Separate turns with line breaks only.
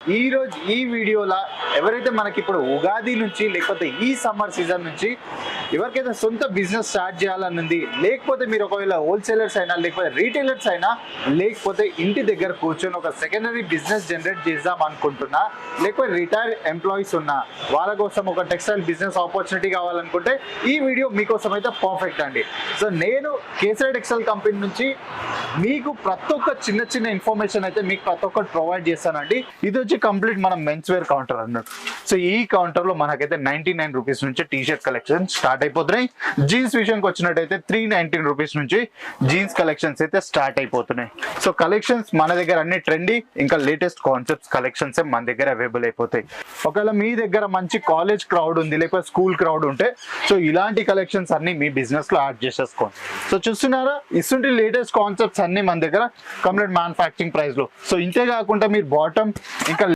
ఈ రోజు ఈ వీడియోలో ఎవరైతే మనకి ఇప్పుడు ఉగాది నుంచి లేకపోతే ఈ సమ్మర్ సీజన్ నుంచి ఎవరికైతే సొంత బిజినెస్ స్టార్ట్ చేయాలని ఉంది, లేకపోతే మీరు ఒకవేళ హోల్సేలర్స్ అయినా లేకపోతే రీటైలర్స్ అయినా లేకపోతే ఇంటి దగ్గర కూర్చొని ఒక సెకండరీ బిజినెస్ జనరేట్ చేద్దాం అనుకుంటున్నా, లేకపోతే రిటైర్ ఎంప్లాయీస్ ఉన్నా వాళ్ళ కోసం ఒక టెక్స్టైల్ బిజినెస్ ఆపర్చునిటీ కావాలనుకుంటే ఈ వీడియో మీకోసం అయితే పర్ఫెక్ట్ అండి. సో నేను కేసరి టెక్స్టైల్ కంపెనీ నుంచి మీకు ప్రతి ఒక్క చిన్న చిన్న ఇన్ఫర్మేషన్ అయితే మీకు ప్రతి ఒక్కటి ప్రొవైడ్ చేస్తానండి. ఇది వచ్చి కంప్లీట్ మన మెన్స్ వేర్ కౌంటర్ అన్నట్టు. సో ఈ కౌంటర్ లో మనకైతే 99 రూపీస్ నుంచి టీ షర్ట్ కలెక్షన్ స్టార్ట్ అయిపోతున్నాయి. జీన్స్ విషయానికి వచ్చినట్టయితే 319 రూపీస్ నుంచి జీన్స్ కలెక్షన్స్ అయితే స్టార్ట్ అయిపోతున్నాయి. సో కలెక్షన్స్ మన దగ్గర అన్ని ట్రెండీ ఇంకా లేటెస్ట్ కాన్సెప్ట్స్ కలెక్షన్స్ మన దగ్గర అవైలబుల్ అయిపోతాయి. ఒకవేళ మీ దగ్గర మంచి కాలేజ్ క్రౌడ్ ఉంది లేకపోతే స్కూల్ క్రౌడ్ ఉంటే సో ఇలాంటి కలెక్షన్స్ అన్ని మీ బిజినెస్ లో యాడ్ చేసేసుకోండి. సో చూస్తున్నారా, ఇస్తుంటే లేటెస్ట్ కాన్సెప్ట్స్ అన్ని మన దగ్గర కంప్లీట్ మ్యానుఫ్యాక్చరింగ్ ప్రైస్ లో. సో ఇంతే కాకుండా మీరు బాటమ్